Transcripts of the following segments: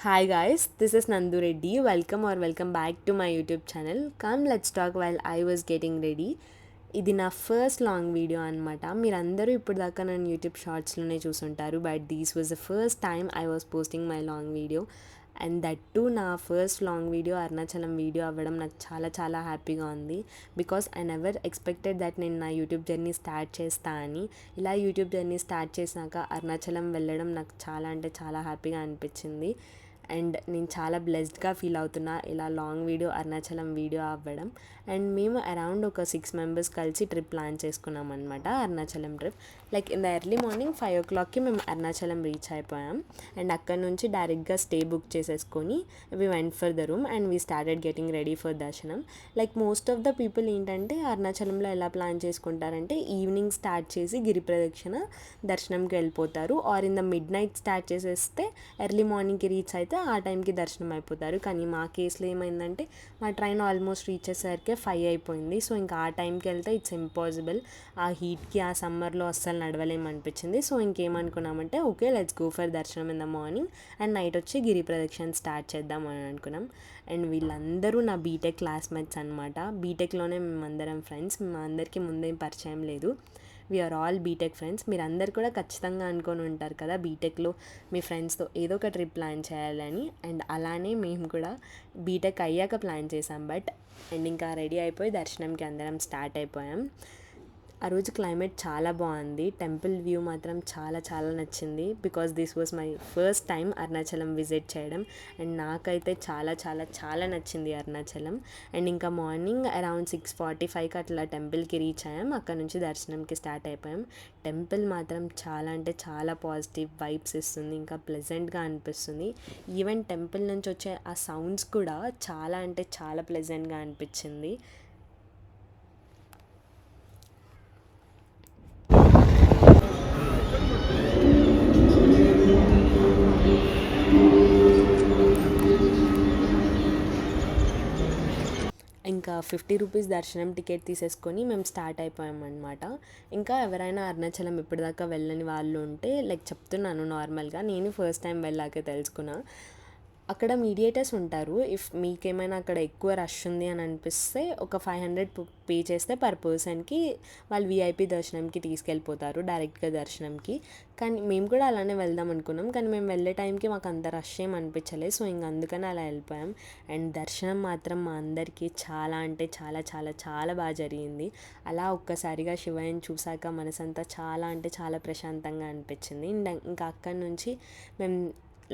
Hi guys, this is Nandu Reddy. Welcome back to my YouTube channel. Come let's talk while I was getting ready. ఇది నా first long video అనమాట. మీరందరూ ఇప్పుడు దాకా నన్ను YouTube షార్ట్స్లోనే చూసుంటారు, but this was the first time I was posting my long video. And that too నా first long video Arunachalam video అవ్వడం నాకు చాలా చాలా హ్యాపీగా ఉంది. Because I never expected that నేను నా యూట్యూబ్ జర్నీ స్టార్ట్ చేస్తా అని. ఇలా యూట్యూబ్ జర్నీ స్టార్ట్ చేసినాక అరుణాచలం వెళ్ళడం నాకు చాలా అంటే చాలా హ్యాపీగా అనిపించింది. అండ్ నేను చాలా బ్లెస్డ్గా ఫీల్ అవుతున్నా ఇలా లాంగ్ వీడియో అరుణాచలం వీడియో అవ్వడం. అండ్ మేము అరౌండ్ ఒక 6 మెంబర్స్ కలిసి ట్రిప్ ప్లాన్ చేసుకున్నాం అనమాట, Arunachalam trip. Like in the early morning 5 o'clockకి మేము అరుణాచలం రీచ్ అయిపోయాం. అండ్ అక్కడ నుంచి డైరెక్ట్గా స్టే బుక్ చేసేసుకొని we went for the room and we started getting ready for దర్శనం. Like most of the people ఏంటంటే అరుణాచలంలో ఎలా ప్లాన్ చేసుకుంటారంటే ఈవినింగ్ స్టార్ట్ చేసి గిరి ప్రదక్షిణ దర్శనంకి వెళ్ళిపోతారు, or in the midnight start చేసేస్తే ఎర్లీ మార్నింగ్కి రీచ్ అయితే ఆ టైంకి దర్శనం అయిపోతారు. కానీ మా కేసులో ఏమైందంటే మా ట్రైన్ ఆల్మోస్ట్ రీచ్ అయ్యేసరికి 5 అయిపోయింది. సో ఇంకా ఆ టైంకి వెళ్తే ఇట్స్ ఇంపాసిబుల్, ఆ హీట్కి ఆ సమ్మర్లో అస్సలు నడవలేము అనిపించింది. సో ఇంకేమనుకున్నామంటే ఓకే లెట్స్ గో ఫర్ దర్శనం in the morning and night వచ్చి గిరి ప్రదక్షిణ స్టార్ట్ చేద్దాం అని అనుకున్నాం. అండ్ వీళ్ళందరూ నా బీటెక్ క్లాస్మేట్స్ అనమాట. బీటెక్లోనే మేమందరం ఫ్రెండ్స్, మా అందరికీ ముందేం పరిచయం లేదు. We are all BTech friends. మీరు అందరు కూడా ఖచ్చితంగా అనుకొని ఉంటారు కదా బీటెక్లో మీ ఫ్రెండ్స్తో ఏదో ఒక ట్రిప్ ప్లాన్ చేయాలని. అండ్ అలానే మేము కూడా బీటెక్ అయ్యాక ప్లాన్ చేసాం. అండ్ ఇంకా రెడీ అయిపోయి దర్శనంకి అందరం స్టార్ట్ అయిపోయాం. ఆ రోజు క్లైమేట్ చాలా బాగుంది, టెంపుల్ వ్యూ మాత్రం చాలా చాలా నచ్చింది. Because this was my first time Arunachalam visit చేయడం. అండ్ నాకైతే చాలా చాలా చాలా నచ్చింది అరుణాచలం. అండ్ ఇంకా మార్నింగ్ అరౌండ్ 6:45కి అట్లా టెంపుల్కి రీచ్ అయ్యాం. అక్కడ నుంచి దర్శనంకి స్టార్ట్ అయిపోయాం. టెంపుల్ మాత్రం చాలా అంటే చాలా పాజిటివ్ వైబ్స్ ఇస్తుంది, ఇంకా ప్లెజెంట్గా అనిపిస్తుంది. ఈవెన్ టెంపుల్ నుంచి వచ్చే ఆ సౌండ్స్ కూడా చాలా అంటే చాలా ప్లెజెంట్గా అనిపించింది. ఇంకా 50 రూపీస్ దర్శనం టికెట్ తీసేసుకొని మేము స్టార్ట్ అయిపోయామన్నమాట. ఇంకా ఎవరైనా అరుణాచలం ఇప్పటిదాకా వెళ్ళని వాళ్ళు ఉంటే లైక్ చెప్తున్నాను నార్మల్గా, నేను ఫస్ట్ టైం వెళ్ళాకే తెలుసుకున్నా. అక్కడ మీడియేటర్స్ ఉంటారు. ఇఫ్ మీకేమైనా అక్కడ ఎక్కువ రష్ ఉంది అని అనిపిస్తే ఒక 500 పే చేస్తే పర్ పర్సన్కి వాళ్ళు వీఐపీ దర్శనంకి తీసుకెళ్ళిపోతారు డైరెక్ట్గా దర్శనంకి. కానీ మేము కూడా అలానే వెళ్దాం అనుకున్నాం, కానీ మేము వెళ్ళే టైంకి మాకు అంత రష్ ఏం అనిపించలేదు. సో ఇంక అందుకని అలా వెళ్ళిపోయాం. అండ్ దర్శనం మాత్రం మా అందరికీ చాలా అంటే చాలా చాలా చాలా బాగా జరిగింది. అలా ఒక్కసారిగా శివయ్యని చూసాక మనసంతా చాలా అంటే చాలా ప్రశాంతంగా అనిపించింది. ఇంకా అక్కడి నుంచి మేము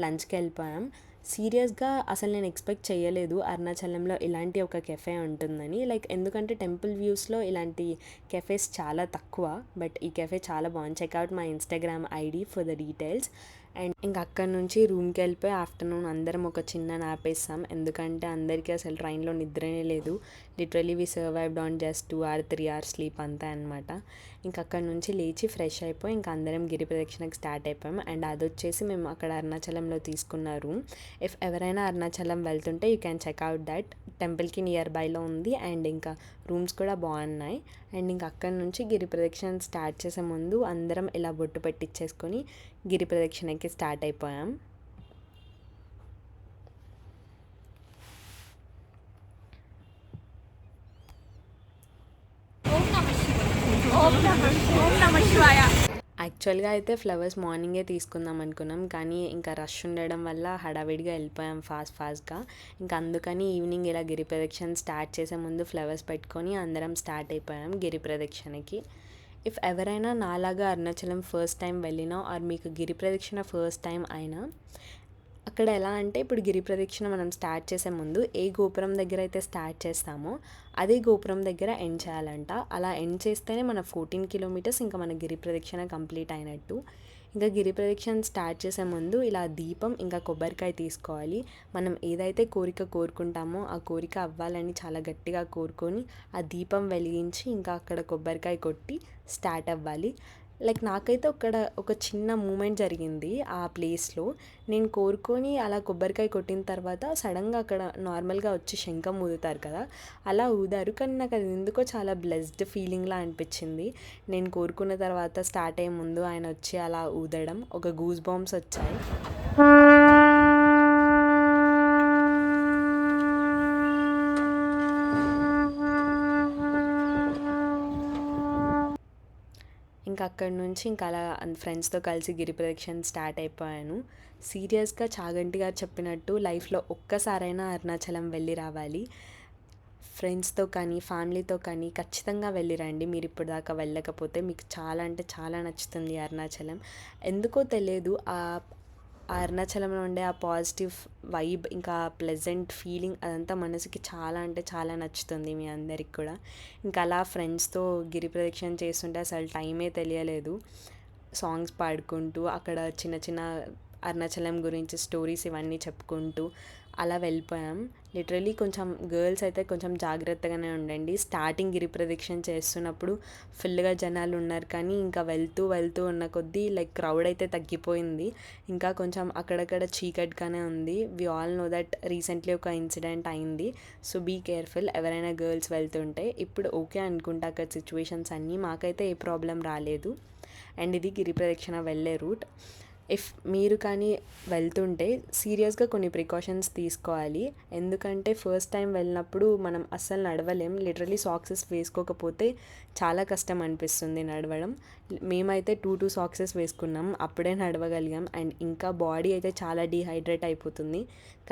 లంచ్కి వెళ్ళిపోయాం. సీరియస్గా అసలు నేను ఎక్స్పెక్ట్ చేయలేదు అరుణాచలంలో ఇలాంటి ఒక కెఫే ఉంటుందని. లైక్ ఎందుకంటే టెంపుల్ వ్యూస్లో ఇలాంటి కెఫేస్ చాలా తక్కువ, బట్ ఈ కెఫే చాలా బాగుంది. Checkout my Instagram ID for the details. And ఇంకా అక్కడి నుంచి రూమ్కి వెళ్ళిపోయి ఆఫ్టర్నూన్ అందరం ఒక చిన్న నాప్ వేస్తాం, ఎందుకంటే అందరికీ అసలు ట్రైన్లో నిద్రనే లేదు. Literally we survived on just 2 or 3 hours sleep అంతా అనమాట. ఇంకా అక్కడి నుంచి లేచి ఫ్రెష్ అయిపోయి ఇంకా అందరం గిరి ప్రదక్షిణకి స్టార్ట్ అయిపోయాం. అండ్ అది వచ్చేసి మేము అక్కడ అరుణాచలంలో తీసుకున్న రూమ్. ఇఫ్ ఎవరైనా అరుణాచలం వెళ్తుంటే యూ క్యాన్ చెక్అవుట్ దట్, టెంపుల్కి నియర్ బైలో ఉంది. అండ్ ఇంకా రూమ్స్ కూడా బాగున్నాయి. అండ్ ఇంకా అక్కడి నుంచి గిరి ప్రదక్షిణ స్టార్ట్ చేసే ముందు అందరం ఇలా బొట్టు పెట్టించేసుకొని గిరి ప్రదక్షిణకి స్టార్ట్ అయిపోయాం. యాక్చువల్గా అయితే ఫ్లవర్స్ మార్నింగే తీసుకుందాం అనుకున్నాం, కానీ ఇంకా రష్ ఉండడం వల్ల హడావిడిగా వెళ్ళిపోయాం ఫాస్ట్గా. ఇంకా అందుకని ఈవినింగ్ ఇలా గిరి ప్రదక్షిణ స్టార్ట్ చేసే ముందు ఫ్లవర్స్ పెట్టుకొని అందరం స్టార్ట్ అయిపోయాం గిరి ప్రదక్షిణకి. ఇఫ్ ఎవరైనా నాలాగా అరుణాచలం ఫస్ట్ టైం వెళ్ళినా ఆర్ మీకు గిరి ప్రదక్షిణ ఫస్ట్ టైం అయినా, అక్కడ ఎలా అంటే ఇప్పుడు గిరి ప్రదక్షిణ మనం స్టార్ట్ చేసే ముందు ఏ గోపురం దగ్గర అయితే స్టార్ట్ చేస్తామో అదే గోపురం దగ్గర ఎండ్ చేయాలంట. అలా ఎండ్ చేస్తేనే మన 14 kilometers ఇంకా మన గిరి ప్రదక్షిణ కంప్లీట్ అయినట్టు. ఇంకా గిరి ప్రదక్షిణ స్టార్ట్ చేసే ముందు ఇలా దీపం ఇంకా కొబ్బరికాయ తీసుకోవాలి. మనం ఏదైతే కోరిక కోరుకుంటామో ఆ కోరిక అవ్వాలని చాలా గట్టిగా కోరుకొని ఆ దీపం వెలిగించి ఇంకా అక్కడ కొబ్బరికాయ కొట్టి స్టార్ట్ అవ్వాలి. లైక్ నాకైతే అక్కడ ఒక చిన్న మూమెంట్ జరిగింది ఆ ప్లేస్లో. నేను కోరుకొని అలా కొబ్బరికాయ కొట్టిన తర్వాత సడన్గా అక్కడ నార్మల్గా వచ్చి శంఖం ఊదుతారు కదా, అలా ఊదారు. కానీ నాకు అది ఎందుకో చాలా బ్లెస్డ్ ఫీలింగ్లా అనిపించింది. నేను కోరుకున్న తర్వాత స్టార్ట్ అయ్యే ముందు ఆయన వచ్చి అలా ఊదడం ఒక గూస్ బాంబ్స్ వచ్చాయి. ఇంకా అక్కడి నుంచి ఇంకా అలా ఫ్రెండ్స్తో కలిసి గిరి ప్రదక్షిణ స్టార్ట్ అయిపోయాను. సీరియస్గా చాగంటి గారు చెప్పినట్టు లైఫ్లో ఒక్కసారైనా అరుణాచలం వెళ్ళి రావాలి. ఫ్రెండ్స్తో కానీ ఫ్యామిలీతో కానీ ఖచ్చితంగా వెళ్ళి రండి. మీరు ఇప్పుడు దాకా వెళ్ళకపోతే మీకు చాలా అంటే చాలా నచ్చుతుంది అరుణాచలం. ఎందుకో తెలియదు ఆ అరుణాచలంలో ఉండే ఆ పాజిటివ్ వైబ్ ఇంకా ప్లెజెంట్ ఫీలింగ్ అదంతా మనసుకి చాలా అంటే చాలా నచ్చుతుంది మీ అందరికి కూడా. ఇంకా అలా ఫ్రెండ్స్తో గిరి ప్రదక్షిణ చేస్తుంటే అసలు టైమే తెలియలేదు. సాంగ్స్ పాడుకుంటూ అక్కడ చిన్న చిన్న అరుణాచలం గురించి స్టోరీస్ ఇవన్నీ చెప్పుకుంటూ అలా వెళ్ళిపోయాం. లిటరలీ కొంచెం గర్ల్స్ అయితే కొంచెం జాగ్రత్తగానే ఉండండి. స్టార్టింగ్ గిరి ప్రదక్షిణ చేస్తున్నప్పుడు ఫుల్గా జనాలు ఉన్నారు, కానీ ఇంకా వెళ్తూ వెళ్తూ ఉన్న కొద్దీ లైక్ క్రౌడ్ అయితే తగ్గిపోయింది. ఇంకా కొంచెం అక్కడక్కడ చీకటిగానే ఉంది. We all know that recently ఒక ఇన్సిడెంట్ అయింది. సో బీ కేర్ఫుల్ ఎవరైనా గర్ల్స్ వెళ్తుంటే. ఇప్పుడు ఓకే అనుకుంటా అక్కడ సిచ్యువేషన్స్ అన్నీ, మాకైతే ఏ ప్రాబ్లం రాలేదు. అండ్ ఇది గిరి ప్రదక్షిణ వెళ్ళే రూట్. ఇఫ్ మీరు కానీ వెళ్తుంటే సీరియస్గా కొన్ని ప్రికాషన్స్ తీసుకోవాలి. ఎందుకంటే ఫస్ట్ టైం వెళ్ళినప్పుడు మనం అస్సలు నడవలేం. లిటరలీ సాక్సెస్ వేసుకోకపోతే చాలా కష్టం అనిపిస్తుంది నడవడం. మేమైతే 2 సాక్సెస్ వేసుకున్నాం, అప్పుడే నడవగలిగాం. అండ్ ఇంకా బాడీ అయితే చాలా డీహైడ్రేట్ అయిపోతుంది.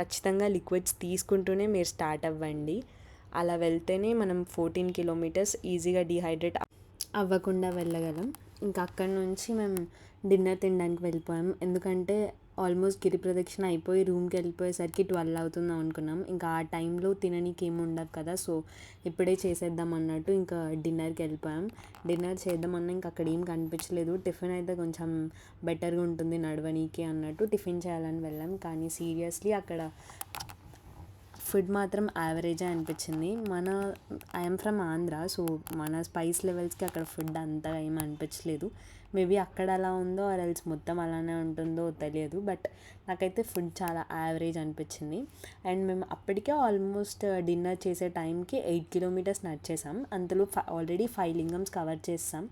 ఖచ్చితంగా లిక్విడ్స్ తీసుకుంటూనే మీరు స్టార్ట్ అవ్వండి. అలా వెళ్తేనే మనం 14 కిలోమీటర్స్ ఈజీగా డీహైడ్రేట్ అవ్వకుండా వెళ్ళగలం. ఇంకా అక్కడి నుంచి మేము డిన్నర్ తినడానికి వెళ్ళిపోయాం. ఎందుకంటే ఆల్మోస్ట్ గిరి ప్రదక్షిణ అయిపోయి రూమ్కి వెళ్ళిపోయేసరికి 12 అవుతుందాం అనుకున్నాం. ఇంకా ఆ టైంలో తిననీకి ఏమి ఉండదు కదా, సో ఇప్పుడే చేసేద్దాం అన్నట్టు ఇంకా డిన్నర్కి వెళ్ళిపోయాం. డిన్నర్ చేద్దామన్నా ఇంకా అక్కడ ఏం కనిపించలేదు. టిఫిన్ అయితే కొంచెం బెటర్గా ఉంటుంది నడవనీకి అన్నట్టు టిఫిన్ చేయాలని వెళ్ళాం. కానీ సీరియస్లీ అక్కడ ఫుడ్ మాత్రం యావరేజే అనిపించింది. ఐఎమ్ ఫ్రమ్ ఆంధ్ర, సో మన స్పైస్ లెవెల్స్కి అక్కడ ఫుడ్ అంతగా ఏమి అనిపించలేదు. మేబీ అక్కడ అలా ఉందో ఆర్ ఎల్స్ మొత్తం అలానే ఉంటుందో తెలియదు, బట్ నాకైతే ఫుడ్ చాలా యావరేజ్ అనిపించింది. అండ్ మేము అప్పటికే ఆల్మోస్ట్ డిన్నర్ చేసే టైంకి 8 కిలోమీటర్స్ నడిచేసాం. అంతలో ఆల్రెడీ 5 లింగమ్స్ కవర్ చేస్తాం.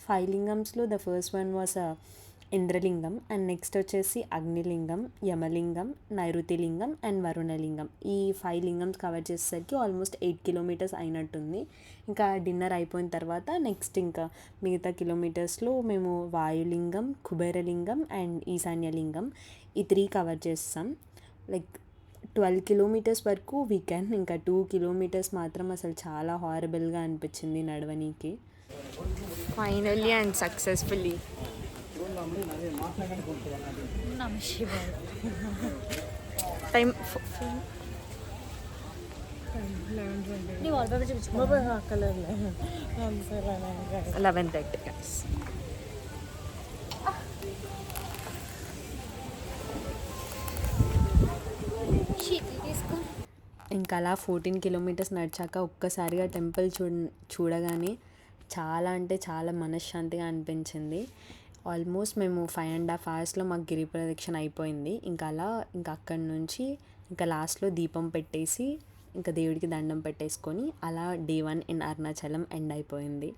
5 లింగమ్స్లో the first one was Indralingam, and next వచ్చేసి అగ్నిలింగం, యమలింగం, నైరుతిలింగం అండ్ వరుణలింగం. ఈ 5 లింగమ్స్ కవర్ చేసేసరికి ఆల్మోస్ట్ 8 కిలోమీటర్స్ అయినట్టుంది. ఇంకా డిన్నర్ అయిపోయిన తర్వాత నెక్స్ట్ ఇంకా మిగతా కిలోమీటర్స్లో మేము వాయులింగం, కుబేరలింగం అండ్ ఈశాన్యలింగం ఈ 3 కవర్ చేస్తాం. లైక్ 12 కిలోమీటర్స్ వరకు వీకెండ్. ఇంకా 2 కిలోమీటర్స్ మాత్రం అసలు చాలా హారబుల్గా అనిపించింది నడవనీకి. Finally and successfully time 11:30. ఇంకా అలా 14 కిలోమీటర్స్ నడిచాక ఒక్కసారిగా టెంపుల్ చూడగానే చాలా అంటే చాలా మనశ్శాంతిగా అనిపించింది. ఆల్మోస్ట్ మేము 5.5 అవర్స్లో మాకు గిరి ప్రదక్షిణ అయిపోయింది. ఇంకా అక్కడి నుంచి ఇంకా లాస్ట్లో దీపం పెట్టేసి ఇంకా దేవుడికి దండం పెట్టేసుకొని అలా డే 1 ఇన్ అరుణాచలం ఎండ్ అయిపోయింది.